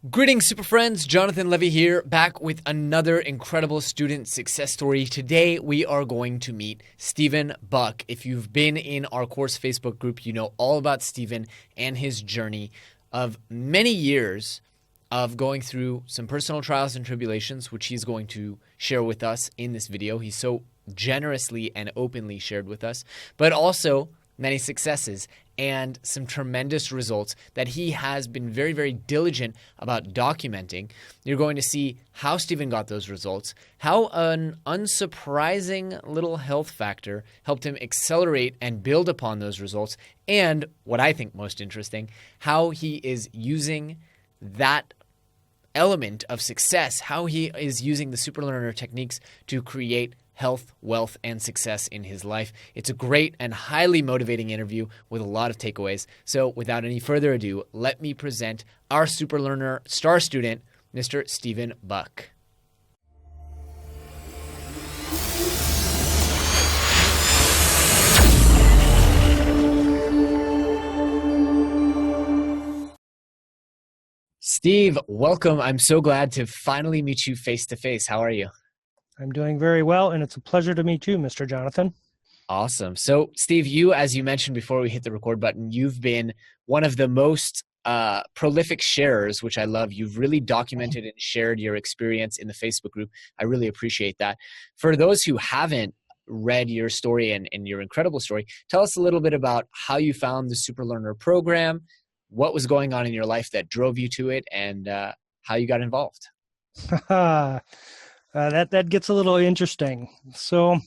Greetings, super friends. Jonathan Levy here, back with another incredible student success story. Today, we are going to meet Stephen Buck. If you've been in our course Facebook group, you know all about Stephen and his journey of many years of going through some personal trials and tribulations, which he's going to share with us in this video. He's so generously and openly shared with us, but also many successes and some tremendous results that he has been very, very diligent about documenting. You're going to see how Stephen got those results, how an unsurprising little health factor helped him accelerate and build upon those results, and what I think most interesting, how he is using that element of success, how he is using the SuperLearner techniques to create health, wealth, and success in his life. It's a great and highly motivating interview with a lot of takeaways. So without any further ado, let me present our SuperLearner star student, Mr. Stephen Buck. Steve, welcome. I'm so glad to finally meet you face to face. How are you? I'm doing very well, and it's a pleasure to meet you, Mr. Jonathan. Awesome. So, Steve, you, as you mentioned before we hit the record button, you've been one of the most prolific sharers, which I love. You've really documented and shared your experience in the Facebook group. I really appreciate that. For those who haven't read your story and your incredible story, tell us a little bit about how you found the SuperLearner program, what was going on in your life that drove you to it, and how you got involved. That gets a little interesting. So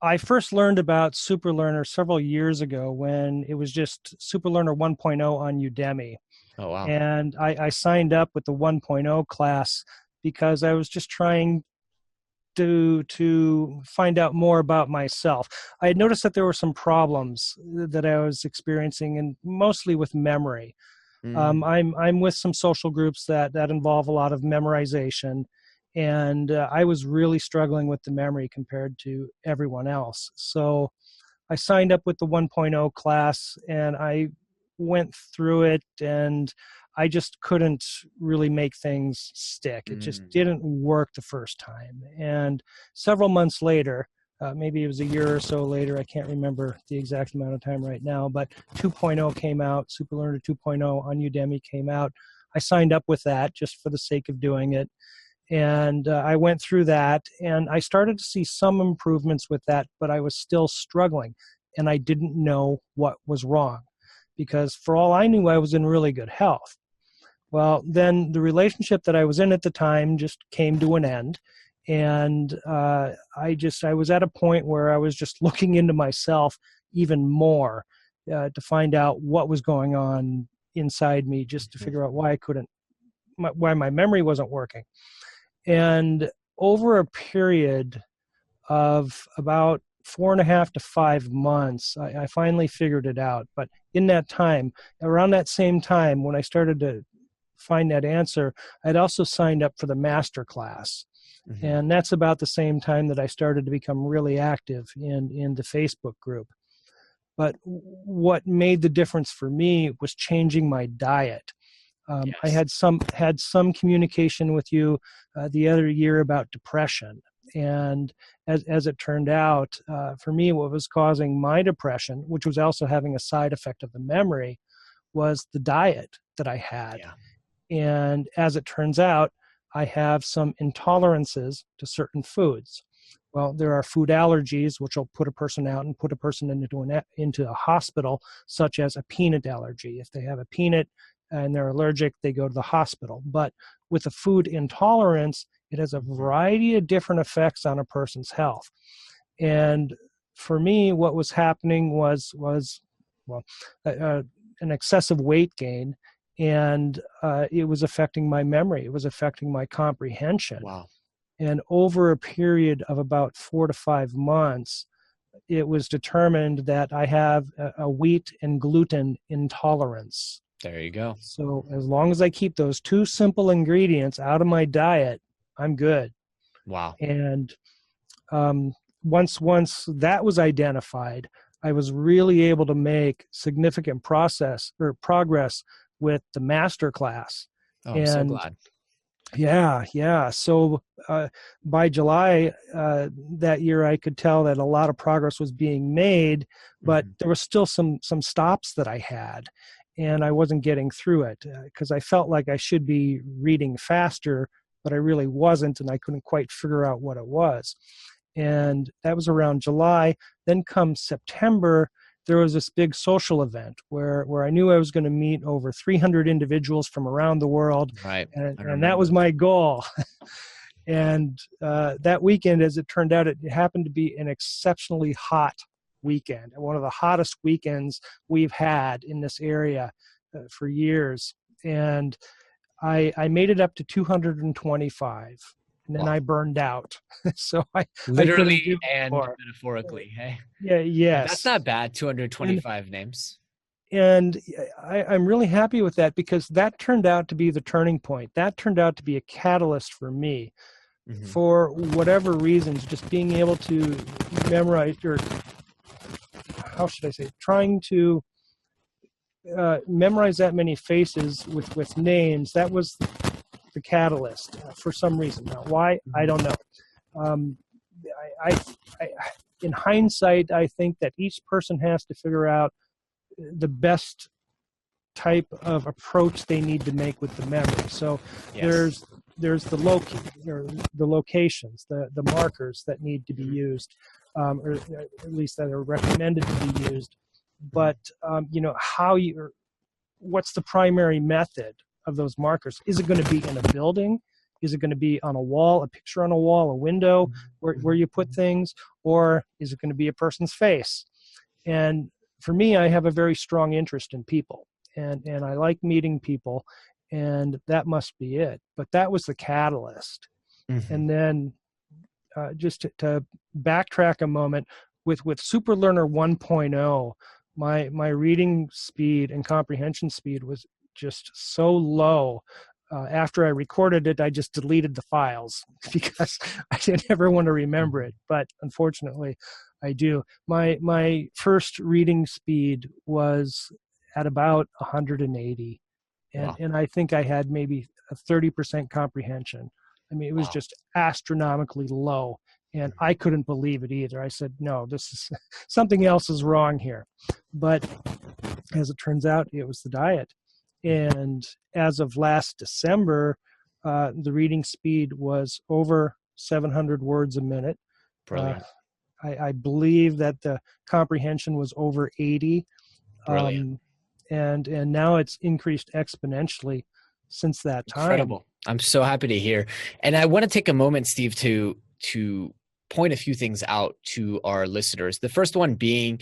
I first learned about SuperLearner several years ago when it was just SuperLearner 1.0 on Udemy. Oh, wow. And I signed up with the 1.0 class because I was just trying to find out more about myself. I had noticed that there were some problems that I was experiencing, and mostly with memory. I'm with some social groups that involve a lot of memorization. And I was really struggling with the memory compared to everyone else. So I signed up with the 1.0 class and I went through it, and I just couldn't really make things stick. It just didn't work the first time. And several months later, maybe it was a year or so later, I can't remember the exact amount of time right now, but 2.0 came out, SuperLearner 2.0 on Udemy came out. I signed up with that just for the sake of doing it. And I went through that, and I started to see some improvements with that, but I was still struggling, and I didn't know what was wrong, because for all I knew, I was in really good health. Well, then the relationship that I was in at the time just came to an end, and I was at a point where I was just looking into myself even more to find out what was going on inside me, just to figure out why why my memory wasn't working. And over a period of about 4.5 to 5 months, I finally figured it out. But in that time, around that same time, when I started to find that answer, I'd also signed up for the master class. And that's about the same time that I started to become really active in the Facebook group. But what made the difference for me was changing my diet. Yes. I had some communication with you the other year about depression, and as it turned out, for me, what was causing my depression, which was also having a side effect of the memory, was the diet that I had. Yeah. And as it turns out, I have some intolerances to certain foods. Well, there are food allergies, which will put a person out and put a person into a hospital, such as a peanut allergy. If they have a peanut and they're allergic, they go to the hospital. But with a food intolerance, it has a variety of different effects on a person's health. And for me, what was happening was an excessive weight gain, and it was affecting my memory. It was affecting my comprehension. Wow. And over a period of about 4 to 5 months, it was determined that I have a wheat and gluten intolerance. There you go. So as long as I keep those two simple ingredients out of my diet, I'm good. Wow. And once that was identified, I was really able to make significant progress with the master class. Oh, I'm so And glad. yeah. So by July that year, I could tell that a lot of progress was being made, but Mhm. there was still some stops that I had, and I wasn't getting through it because I felt like I should be reading faster, but I really wasn't, and I couldn't quite figure out what it was. And that was around July. Then come September, there was this big social event where I knew I was going to meet over 300 individuals from around the world, Right. I and that was remember. my goal. And that weekend, as it turned out, it happened to be an exceptionally hot weekend, one of the hottest weekends we've had in this area for years. And I made it up to 225, and then Wow. I burned out. So I couldn't Literally do and more. metaphorically. Hey, Yeah, that's yes. not bad. And 225 names. and I'm really happy with that because that turned out to be the turning point. That turned out to be a catalyst for me. Hmm. For whatever reasons, just being able to memorize, or how should I say, trying to memorize that many faces with names, that was the catalyst for some reason. Now, why? I Hmm. don't know. Um, I, in hindsight, I think that each person has to figure out the best type of approach they need to make with the memory. So Yes. there's the or the locations, the markers that need to be Hmm. used, or at least that are recommended to be used. Hmm. But what's the primary method of those markers? Is it going to be in a building? Is it going to be on a wall, a picture on a wall, a window where you put things, or is it going to be a person's face? And for me, I have a very strong interest in people, and I like meeting people, and that must be it. But that was the catalyst. Hmm. And then just to backtrack a moment, with SuperLearner 1.0, my reading speed and comprehension speed was just so low. After I recorded it, I just deleted the files because I didn't ever want to remember it. But unfortunately, I do. My first reading speed was at about 180, and Wow. I think I had maybe a 30% comprehension. I mean, it was Wow. just astronomically low, and I couldn't believe it either. I said, "No, this is something else is wrong here." But as it turns out, it was the diet. And as of last December, the reading speed was over 700 words a minute. Uh, Brilliant. I believe that the comprehension was over 80, Brilliant. um, and now it's increased exponentially since that time. Incredible. I'm so happy to hear. And I want to take a moment, Steve, to point a few things out to our listeners. The first one being,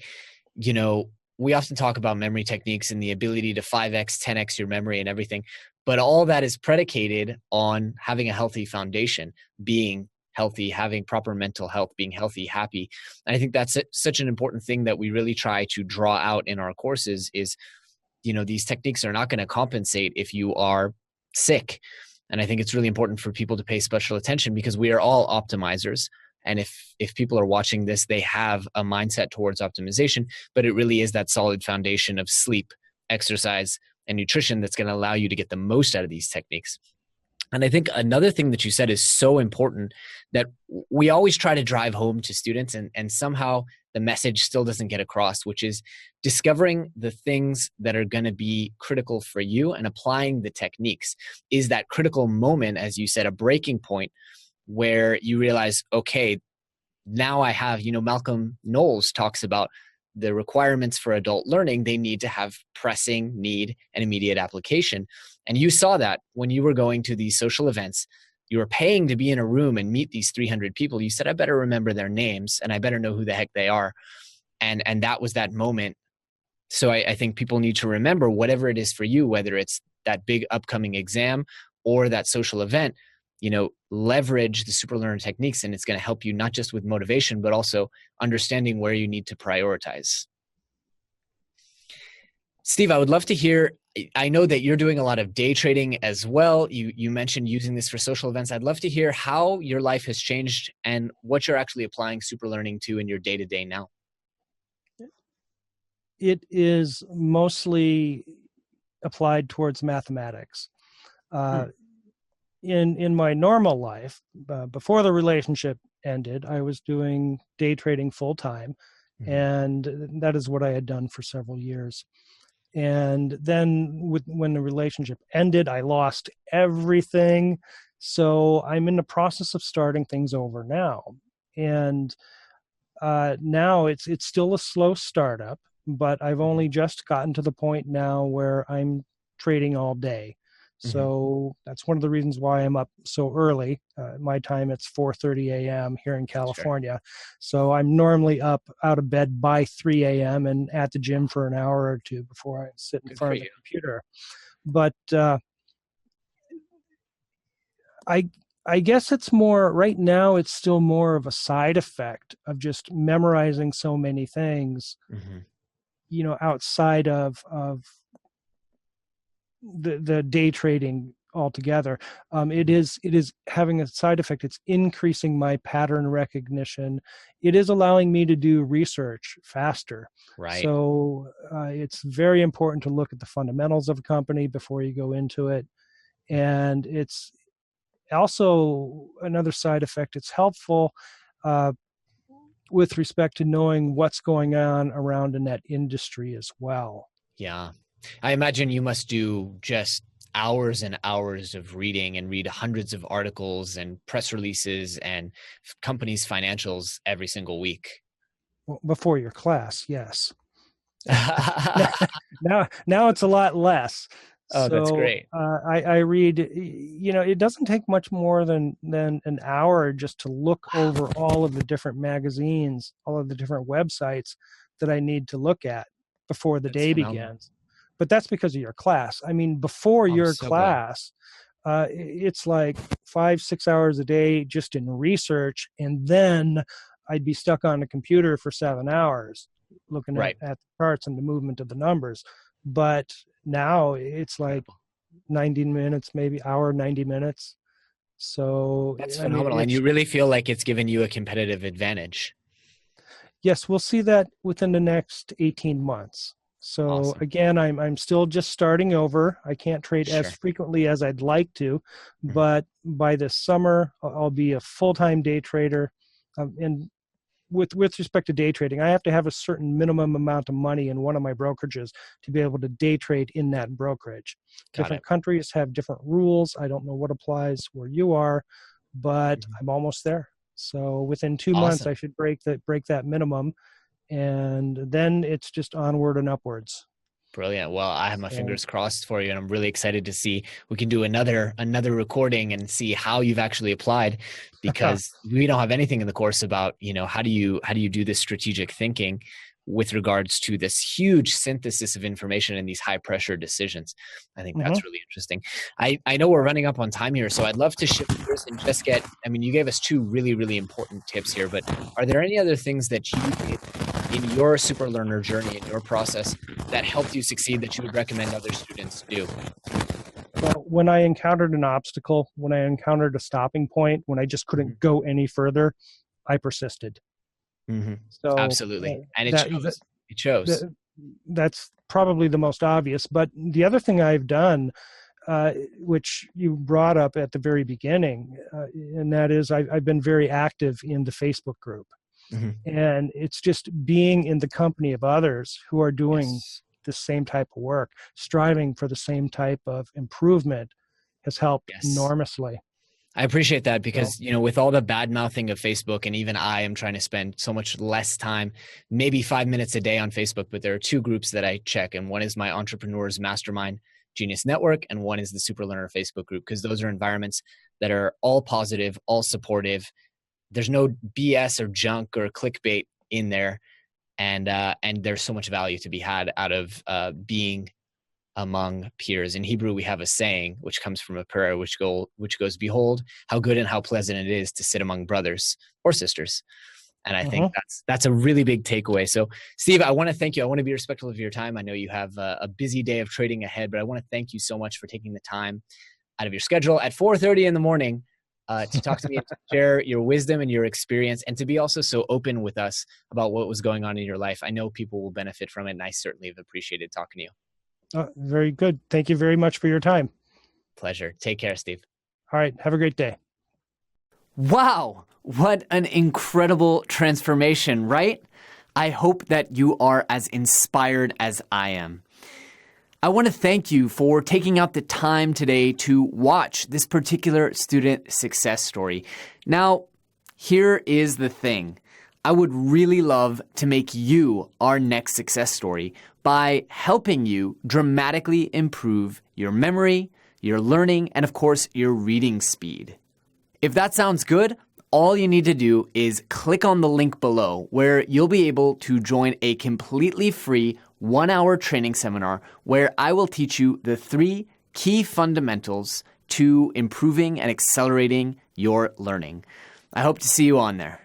you know, we often talk about memory techniques and the ability to 5x, 10x your memory and everything, but all that is predicated on having a healthy foundation, being healthy, having proper mental health, being healthy, happy. And I think that's such an important thing that we really try to draw out in our courses is, these techniques are not going to compensate if you are sick. And I think it's really important for people to pay special attention because we are all optimizers. And if people are watching this, they have a mindset towards optimization, but it really is that solid foundation of sleep, exercise, and nutrition that's going to allow you to get the most out of these techniques. And I think another thing that you said is so important that we always try to drive home to students, and somehow the message still doesn't get across, which is discovering the things that are going to be critical for you and applying the techniques is that critical moment, as you said, a breaking point where you realize, okay, now I have, Malcolm Knowles talks about the requirements for adult learning. They need to have pressing need and immediate application. And you saw that when you were going to these social events. You were paying to be in a room and meet these 300 people. You said, I better remember their names and I better know who the heck they are. And that was that moment. So I think people need to remember whatever it is for you, whether it's that big upcoming exam or that social event, leverage the SuperLearner techniques, and it's going to help you not just with motivation, but also understanding where you need to prioritize. Steve, I would love to hear, I know that you're doing a lot of day trading as well. You mentioned using this for social events. I'd love to hear how your life has changed and what you're actually applying SuperLearning to in your day-to-day now. It is mostly applied towards mathematics. Uh, in my normal life, before the relationship ended, I was doing day trading full time, and that is what I had done for several years. And then when the relationship ended, I lost everything. So I'm in the process of starting things over now. And now it's still a slow startup, but I've only just gotten to the point now where I'm trading all day. So that's one of the reasons why I'm up so early. My time, it's 4:30 a.m. here in California. So I'm normally up out of bed by 3 a.m. and at the gym for an hour or two before I sit in front of the computer. But I guess it's more, right now, it's still more of a side effect of just memorizing so many things, outside of the day trading altogether. It is having a side effect. It's increasing my pattern recognition. It is allowing me to do research faster. Right. So it's very important to look at the fundamentals of a company before you go into it. And it's also another side effect. It's helpful with respect to knowing what's going on around in that industry as well. Yeah. I imagine you must do just hours and hours of reading and read hundreds of articles and press releases and companies' financials every single week. Well, before your class, yes. now it's a lot less. Oh, that's great. I read, it doesn't take much more than an hour just to look over all of the different magazines, all of the different websites that I need to look at before the day begins. But that's because of your class. I mean, before your class, it's like 5-6 hours a day just in research. And then I'd be stuck on the computer for 7 hours looking at the charts and the movement of the numbers. But now it's like 90 minutes, maybe hour, 90 minutes. So that's phenomenal. And you really feel like it's given you a competitive advantage. Yes, we'll see that within the next 18 months. So again, I'm still just starting over. I can't trade as frequently as I'd like to, but by this summer, I'll be a full-time day trader. And with respect to day trading, I have to have a certain minimum amount of money in one of my brokerages to be able to day trade in that brokerage. Different countries have different rules. I don't know what applies where you are, but I'm almost there. So within 2 months, I should break that minimum. And then it's just onward and upwards. Brilliant. Well, I have my fingers crossed for you, and I'm really excited to see we can do another recording and see how you've actually applied, because we don't have anything in the course about, how do you do this strategic thinking with regards to this huge synthesis of information and these high pressure decisions. I think that's really interesting. I know we're running up on time here, so I'd love to shift gears and just you gave us 2 really, really important tips here, but are there any other things that you did in your SuperLearner journey, in your process, that helped you succeed that you would recommend other students do? Well, when I encountered an obstacle, when I encountered a stopping point, when I just couldn't go any further, I persisted. So absolutely. And it shows. That's probably the most obvious. But the other thing I've done, which you brought up at the very beginning, and that is I've been very active in the Facebook group. And it's just being in the company of others who are doing the same type of work, striving for the same type of improvement, has helped enormously. I appreciate that, because, with all the bad mouthing of Facebook, and even I am trying to spend so much less time, maybe 5 minutes a day on Facebook, but there are 2 groups that I check. And one is my Entrepreneurs Mastermind Genius Network, and one is the SuperLearner Facebook group, because those are environments that are all positive, all supportive. There's no BS or junk or clickbait in there. And there's so much value to be had out of being among peers. In Hebrew, we have a saying, which comes from a prayer, which goes, "Behold, how good and how pleasant it is to sit among brothers or sisters." And I think that's a really big takeaway. So, Steve, I want to thank you. I want to be respectful of your time. I know you have a busy day of trading ahead, but I want to thank you so much for taking the time out of your schedule at 4:30 in the morning to talk to me and to share your wisdom and your experience, and to be also so open with us about what was going on in your life. I know people will benefit from it, and I certainly have appreciated talking to you. Very good. Thank you very much for your time. pleasure. Take care, Steve. All right. Have a great day. Wow, what an incredible transformation, right? I hope that you are as inspired as I am. I want to thank you for taking out the time today to watch this particular student success story. Now, here is the thing. I would really love to make you our next success story by helping you dramatically improve your memory, your learning, and of course, your reading speed. If that sounds good, all you need to do is click on the link below where you'll be able to join a completely free 1-hour training seminar where I will teach you the 3 key fundamentals to improving and accelerating your learning. I hope to see you on there.